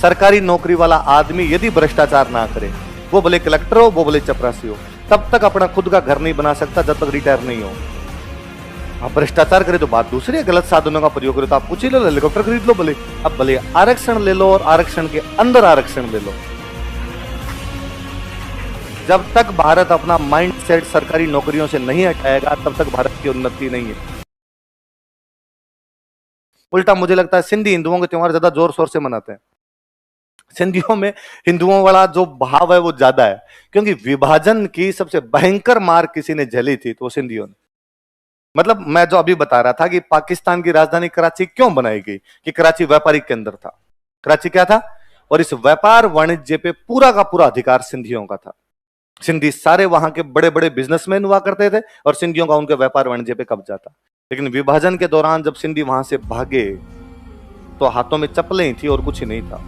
सरकारी नौकरी वाला आदमी यदि भ्रष्टाचार ना करे, वो भले कलेक्टर हो, वो भले चपरासी हो, तब तक अपना खुद का घर नहीं बना सकता जब तक रिटायर नहीं हो। आप भ्रष्टाचार करे तो बात दूसरी है, गलत साधनों का प्रयोग करे तो आप कुछ ही लो, हेलीकॉप्टर खरीद लो भले, अब भले आरक्षण ले लो और आरक्षण के अंदर आरक्षण ले लो। जब तक भारत अपना माइंडसेट सरकारी नौकरियों से नहीं हटाएगा तब तक भारत की उन्नति नहीं है। उल्टा मुझे लगता है सिंधी हिंदुओं के त्योहार ज्यादा जोर शोर से मनाते हैं। सिंधियों में हिंदुओं वाला जो भाव है वो ज्यादा है, क्योंकि विभाजन की सबसे भयंकर मार किसी ने झेली थी तो वो सिंधियों ने। मतलब मैं जो अभी बता रहा था कि पाकिस्तान की राजधानी कराची क्यों बनाई गई, कि कराची व्यापारिक केंद्र था। कराची क्या था, और इस व्यापार वाणिज्य पे पूरा का पूरा अधिकार सिंधियों का था। सिंधी सारे वहां के बड़े बड़े बिजनेसमैन हुआ करते थे और सिंधियों का उनके व्यापार वाणिज्य पे कब्जा था। लेकिन विभाजन के दौरान जब सिंधी वहां से भागे तो हाथों में चप्पलें ही थी और कुछ ही नहीं था।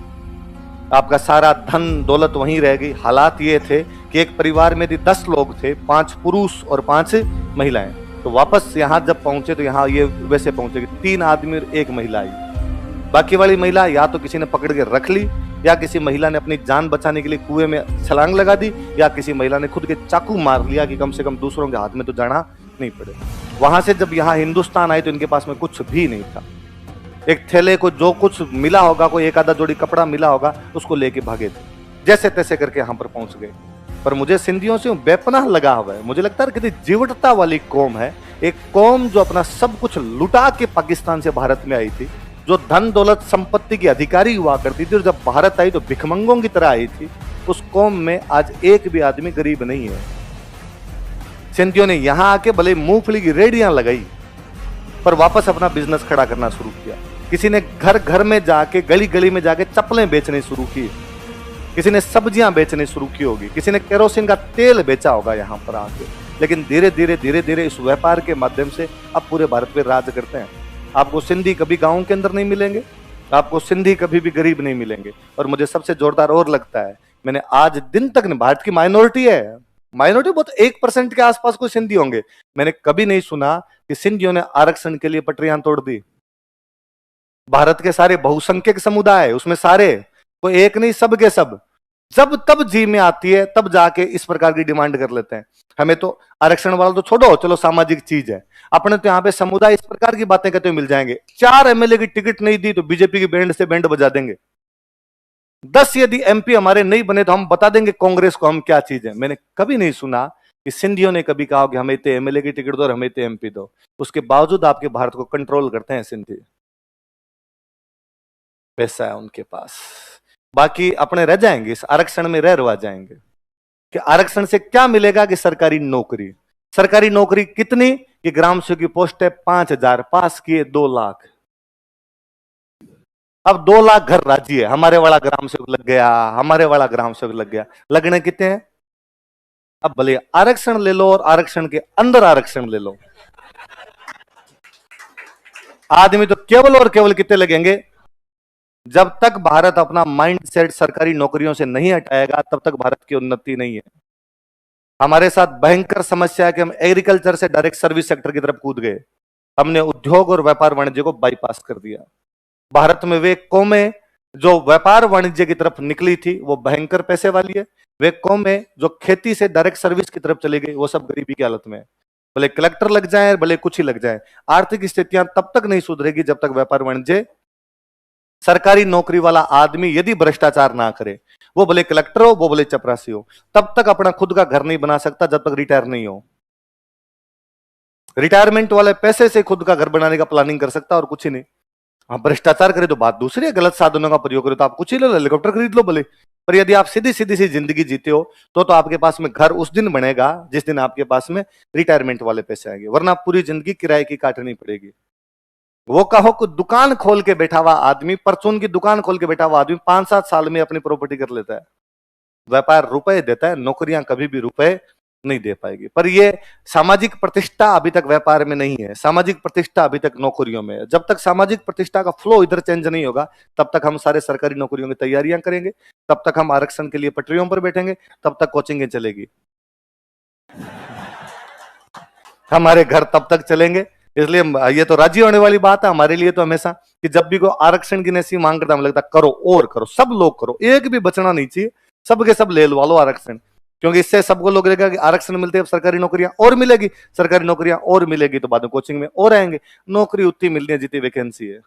आपका सारा धन दौलत वहीं रह गई। हालात ये थे कि एक परिवार में यदि 10 लोग थे, 5 पुरुष और 5 महिलाएं, तो वापस यहां जब पहुंचे तो यहां ये वैसे पहुंचे कि 3 आदमी और 1 महिला आई। बाकी वाली महिला या तो किसी ने पकड़ के रख ली, या किसी महिला ने अपनी जान बचाने के लिए कुएं में छलांग लगा दी, या किसी महिला ने खुद के चाकू मार लिया कि कम से कम दूसरों के हाथ में तो जाना नहीं पड़े। वहां से जब यहाँ हिंदुस्तान आए तो इनके पास में कुछ भी नहीं था। एक थैले को जो कुछ मिला होगा, कोई एक आधा जोड़ी कपड़ा मिला होगा, उसको लेके भागे थे, जैसे तैसे करके यहाँ पर पहुंच गए। पर मुझे सिंधियों से बेपनाह लगा हुआ है। मुझे लगता है कितनी जीवटता वाली कौम है, एक कौम जो अपना सब कुछ लुटा के पाकिस्तान से भारत में आई थी, जो धन दौलत संपत्ति की अधिकारी हुआ करती थी, और जब भारत आई तो भिखमंगों की तरह आई थी। उस कौम में आज एक भी आदमी गरीब नहीं है। सिंधियों ने यहां आके भले मूंगफली की रेडियां लगाई, पर वापस अपना बिजनेस खड़ा करना शुरू किया। किसी ने घर घर में जाके, गली गली में जाके चप्पलें बेचनी शुरू की, किसी ने सब्जियां बेचनी शुरू की होगी, किसी ने केरोसिन का तेल बेचा होगा यहां पर आके। लेकिन धीरे धीरे इस व्यापार के माध्यम से अब पूरे भारत पे राज करते हैं। आपको सिंधी कभी गांव के अंदर नहीं मिलेंगे, आपको सिंधी कभी भी गरीब नहीं मिलेंगे। और मुझे सबसे जोरदार और लगता है, मैंने आज दिन तक, भारत की माइनॉरिटी है, माइनॉरिटी बहुत 1% के आसपास कोई सिंधी होंगे, मैंने कभी नहीं सुना कि सिंधियों ने आरक्षण के लिए पटरियां तोड़ दी। भारत के सारे बहुसंख्यक समुदाय, उसमें सारे, कोई एक नहीं, सब के सब, जब तब जी में आती है तब जाके इस प्रकार की डिमांड कर लेते हैं। हमें तो आरक्षण वाला तो छोड़ो, चलो सामाजिक चीज है, अपने तो यहाँ पे समुदाय इस प्रकार की बातें कहते हुए मिल जाएंगे। 4 एमएलए की टिकट नहीं दी तो बीजेपी की बैंड से बैंड बजा देंगे। 10 यदि एमपी हमारे नहीं बने तो हम बता देंगे कांग्रेस को हम क्या चीज है। मैंने कभी नहीं सुना कि सिंधियों ने कभी कहा कि हमें इतने एमएलए की टिकट दो और हमें इतने एमपी दो। उसके बावजूद आपके भारत को कंट्रोल करते हैं सिंधी, पैसा है उनके पास। बाकी अपने रह जाएंगे, इस आरक्षण में रह रुआ जाएंगे। कि आरक्षण से क्या मिलेगा, कि सरकारी नौकरी। सरकारी नौकरी कितनी, कि ग्राम सेवक की पोस्ट है 5000, पास किए 2 लाख। अब 2 लाख घर राजी है, हमारे वाला ग्राम सेवक लग गया, हमारे वाला ग्राम सेवक लग गया। लगने कितने हैं, अब भले आरक्षण ले लो और आरक्षण के अंदर आरक्षण ले लो। आदमी तो केवल और केवल कितने लगेंगे, जब तक भारत अपना माइंडसेट सरकारी नौकरियों से नहीं हटाएगा तब तक भारत की उन्नति नहीं है। हमारे साथ भयंकर समस्या है कि हम एग्रीकल्चर से डायरेक्ट सर्विस सेक्टर की तरफ कूद गए। हमने उद्योग और व्यापार वाणिज्य को बाईपास कर दिया। भारत में वे कौमें जो व्यापार वाणिज्य की तरफ निकली थी वो भयंकर पैसे वाली है। वे कौमें जो खेती से डायरेक्ट सर्विस की तरफ चली गई वो सब गरीबी की हालत में है। भले कलेक्टर लग जाए, भले कुछ ही लग जाए, आर्थिक स्थितियां तब तक नहीं सुधरेगी जब तक व्यापार वाणिज्य, सरकारी नौकरी वाला आदमी यदि भ्रष्टाचार ना करे, वो भले कलेक्टर हो, वो भले चपरासी हो, तब तक अपना खुद का घर नहीं बना सकता जब तक रिटायर नहीं हो। रिटायरमेंट वाले पैसे से खुद का घर बनाने का प्लानिंग कर सकता और कुछ ही नहीं। हाँ, भ्रष्टाचार करे तो बात दूसरी है, गलत साधनों का प्रयोग करे तो आप कुछ ही लो, हेलीकॉप्टर खरीद लो भले। पर यदि आप सीधी सीधी सी जिंदगी जीते हो तो आपके पास में घर उस दिन बनेगा जिस दिन आपके पास में रिटायरमेंट वाले पैसे आएंगे, वरना पूरी जिंदगी किराए की काटनी पड़ेगी। वो कहो कि दुकान खोल के बैठा हुआ आदमी, परचून की दुकान खोल के बैठा हुआ आदमी 5-7 साल में अपनी प्रॉपर्टी कर लेता है। व्यापार रुपए देता है, नौकरियां कभी भी रुपए नहीं दे पाएगी। पर ये सामाजिक प्रतिष्ठा अभी तक व्यापार में नहीं है, सामाजिक प्रतिष्ठा अभी तक नौकरियों में है। जब तक सामाजिक प्रतिष्ठा का फ्लो इधर चेंज नहीं होगा तब तक हम सारे सरकारी नौकरियों की तैयारियां करेंगे, तब तक हम आरक्षण के लिए पटरियों पर बैठेंगे, तब तक कोचिंगें चलेगी, हमारे घर तब तक चलेंगे इसलिए ये तो राजी होने वाली बात है हमारे लिए तो हमेशा, कि जब भी कोई आरक्षण की ऐसी मांग करता, हमें लगता करो और करो, सब लोग करो, एक भी बचना नहीं चाहिए, सबके सब ले लो आरक्षण, क्योंकि इससे सबको लोग लगेगा कि आरक्षण मिलते हैं, सरकारी नौकरियां और मिलेगी, सरकारी नौकरियां और मिलेगी तो बाद में कोचिंग में और आएंगे, नौकरी उतनी मिलनी है जितनी वैकेंसी है,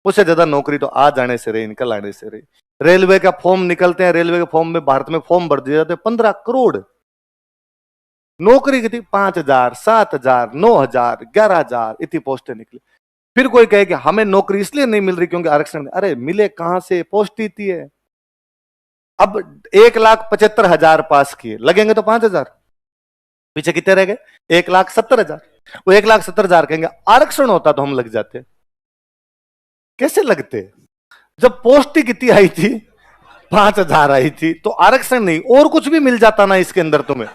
उससे ज्यादा नौकरी तो आ जाने से रही, निकल आने से रही। रेलवे का फॉर्म निकलते हैं, रेलवे के फॉर्म में भारत में फॉर्म भर दिए जाते हैं 15 करोड़, नौकरी की थी 5,000, 7,000, 9,000, 11,000 इतनी पोस्टें निकली। फिर कोई कहे कि हमें नौकरी इसलिए नहीं मिल रही क्योंकि आरक्षण, अरे मिले कहां से, पोस्ट इतनी है। अब 1,75,000 पास किए, लगेंगे तो 5,000, पीछे कितने रह गए, 1,70,000। वो 1,70,000 कहेंगे आरक्षण होता तो हम लग जाते, कैसे लगते, जब पोस्ट ही कितनी आई थी, 5,000 आई थी, तो आरक्षण नहीं और कुछ भी मिल जाता ना इसके अंदर तुम्हें,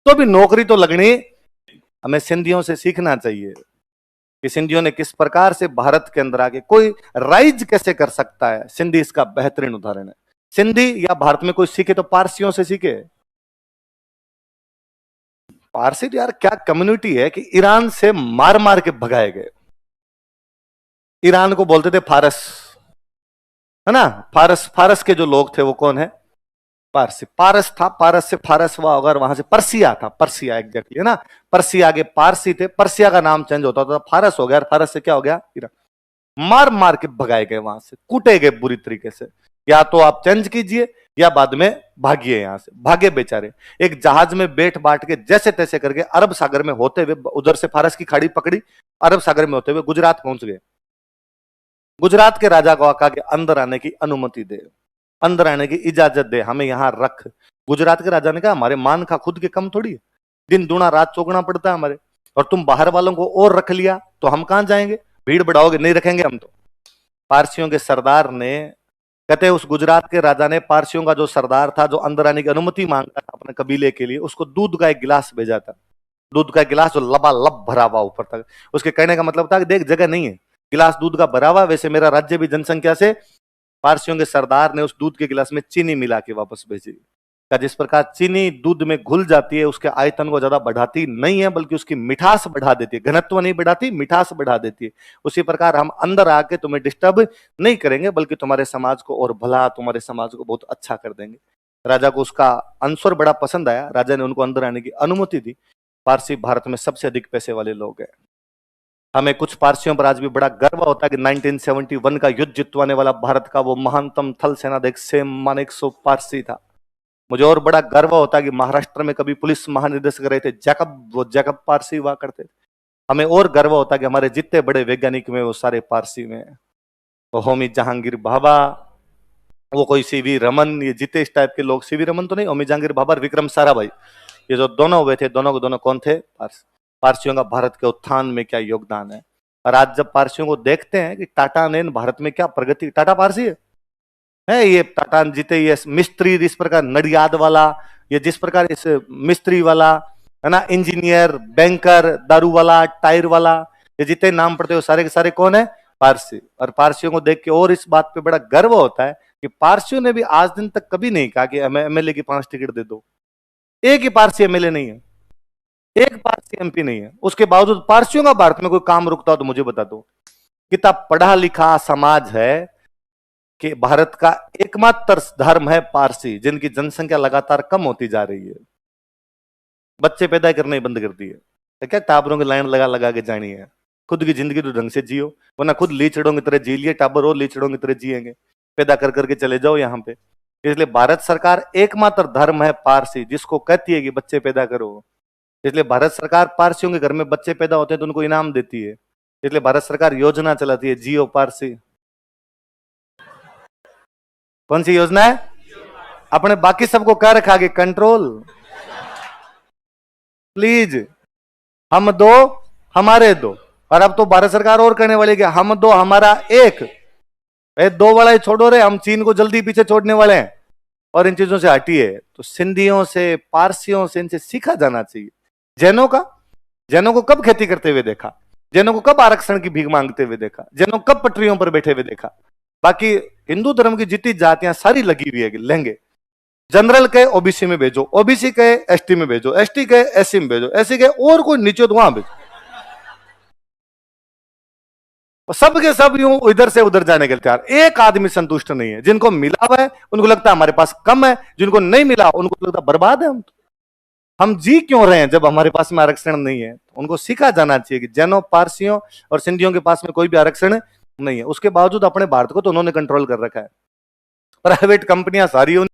तो भी नौकरी तो लगनी। हमें सिंधियों से सीखना चाहिए कि सिंधियों ने किस प्रकार से भारत के अंदर आके कोई राइज कैसे कर सकता है, सिंधी इसका बेहतरीन उदाहरण है। सिंधी या भारत में कोई सीखे तो पारसियों से सीखे। पारसी तो यार क्या कम्युनिटी है कि ईरान से मार मार के भगाए गए, ईरान को बोलते थे फारस, है ना, फारस, फारस के जो लोग थे वो कौन है, पारसी, पारस था, पारस से फारस हुआ, अगर वहां से पर्सिया था, पर्सिया एग्जैक्टली, है ना, पर्सिया के पारसी थे, पर्सिया का नाम चेंज होता था, फारस हो गया, फारस से क्या हो गया, ईरान। मार मार के भगाए गए, वहां से कूटे गए बुरी तरीके से, या तो आप चेंज कीजिए या बाद में भागिए, यहां से भागे बेचारे। एक जहाज में बैठ बाट के जैसे तैसे करके अरब सागर में होते हुए, उधर से फारस की खाड़ी पकड़ी, अरब सागर में होते हुए गुजरात पहुंच गए। गुजरात के राजा को आका के अंदर आने की अनुमति दे, अंदर आने की इजाजत दे, हमें यहां रख। गुजरात के राजा ने कहा हमारे मान खा खुद के कम थोड़ी है, दिन दूना रात चौगुना पड़ता है हमारे, और तुम बाहर वालों को और रख लिया तो हम कहां जाएंगे, भीड़ बढ़ाओगे, नहीं रखेंगे हम तो। पारसियों के सरदार ने, कहते उस गुजरात के राजा ने पारसियों का जो सरदार था, जो अंदर आने की अनुमति मांगता था अपने कबीले के लिए, उसको दूध का एक गिलास भेजा था, दूध का गिलास जो लबालब भरा हुआ ऊपर तक। उसके कहने का मतलब था कि देख जगह नहीं है, गिलास दूध का भरा हुआ, वैसे मेरा राज्य भी जनसंख्या से, पारसियों के सरदार ने उस दूध के गिलास में चीनी मिला के वापस भेजी। का जिस प्रकार चीनी दूध में घुल जाती है, उसके आयतन को ज्यादा बढ़ाती नहीं है, बल्कि उसकी मिठास बढ़ा देती है, घनत्व नहीं बढ़ाती, मिठास बढ़ा देती है। उसी प्रकार हम अंदर आके तुम्हें डिस्टर्ब नहीं करेंगे, बल्कि तुम्हारे समाज को और भला, तुम्हारे समाज को बहुत अच्छा कर देंगे। राजा को उसका आंसर बड़ा पसंद आया, राजा ने उनको अंदर आने की अनुमति दी। पारसी भारत में सबसे अधिक पैसे वाले लोग हैं। हमें कुछ पारसियों पर आज भी बड़ा गर्व होता है कि 1971 का युद्ध जितवाने वाला भारत का वो महानतम थल सेनाध्यक्ष सेम मानेकशॉ पारसी था। मुझे और बड़ा गर्व होता है कि महाराष्ट्र में कभी पुलिस महानिदेशक रहे थे जैकब, वो जैकब पारसी हुआ करते थे। हमें और गर्व होता है कि हमारे जितने बड़े वैज्ञानिक में वो सारे पारसी में, वो होमी जहांगीर भाभा, वो कोई सीवी रमन, ये जितने इस टाइप के लोग, सीवी रमन तो नहीं, होमी जहांगीर भाभा, विक्रम साराभाई, ये जो दोनों हुए थे, दोनों के दोनों कौन थे, पारसियों का भारत के उत्थान में क्या योगदान है। और आज जब पारसियों को देखते हैं कि टाटा ने भारत में क्या प्रगति, टाटा पारसी है ये टाटा जीते, ये मिस्त्री इस प्रकार नडियाद वाला, ये जिस प्रकार इस मिस्त्री वाला, है ना, इंजीनियर, बैंकर, दारू वाला, टायर वाला, ये जितने नाम पड़ते हो सारे के सारे कौन है, पारसी। और पारसियों को देख के और इस बात पे बड़ा गर्व होता है कि पारसियों ने भी आज दिन तक कभी नहीं कहा कि एमएलए की 5 टिकट दे दो। एक ही पारसी एमएलए नहीं है, एक पारसी एमपी नहीं है, उसके बावजूद पारसियों का भारत में कोई काम रुकता हो तो मुझे बता दो। कितना पढ़ा लिखा समाज है कि भारत का एकमात्र धर्म है पारसी, जिनकी जनसंख्या लगातार कम होती जा रही है, बच्चे पैदा करने बंद कर दिए, तो क्या टाबरों की लाइन लगा लगा के जानी है, खुद की जिंदगी तो ढंग से जियो, वरना खुद लीचड़ों की तरह जी लिए, टाबर और लीचड़ों की तरह जिएंगे, पैदा कर करके चले जाओ यहाँ पे। इसलिए भारत सरकार एकमात्र धर्म है पारसी, जिसको कहती है कि बच्चे पैदा करो। इसलिए भारत सरकार पारसियों के घर में बच्चे पैदा होते हैं तो उनको इनाम देती है। इसलिए भारत सरकार योजना चलाती है, जियो पारसी। कौन सी योजना है, अपने बाकी सबको क्या रखा के कंट्रोल, प्लीज हम दो हमारे दो। और अब तो भारत सरकार और कहने वाली है हम दो हमारा एक, दो वाला ही छोड़ो रे, हम चीन को जल्दी पीछे छोड़ने वाले हैं, और इन चीजों से हटिए। तो सिंधियों से, पारसियों से, इनसे सीखा जाना चाहिए। जैनों का, जैनों को कब खेती करते हुए देखा, जैनों को कब आरक्षण की भीख मांगते हुए देखा, जैनों कब पटरियों पर बैठे हुए देखा। बाकी हिंदू धर्म की जितनी जातियां सारी लगी हुई है, लेंगे जनरल कहे ओबीसी में भेजो, ओबीसी कहे एसटी में भेजो, एसटी कहे एससी में भेजो, एससी कहे और कोई नीचे तो वहां भेजो, सबके सब यूं इधर से उधर जाने के लिए तैयार, एक आदमी संतुष्ट नहीं है। जिनको मिला हुआ है उनको लगता है हमारे पास कम है, जिनको नहीं मिला उनको लगता है बर्बाद है। हम जी क्यों रहे हैं जब हमारे पास में आरक्षण नहीं है? उनको सीखा जाना चाहिए कि जैनों, पारसियों और सिंधियों के पास में कोई भी आरक्षण नहीं है। उसके बावजूद अपने भारत को तो उन्होंने कंट्रोल कर रखा है। प्राइवेट कंपनियां सारी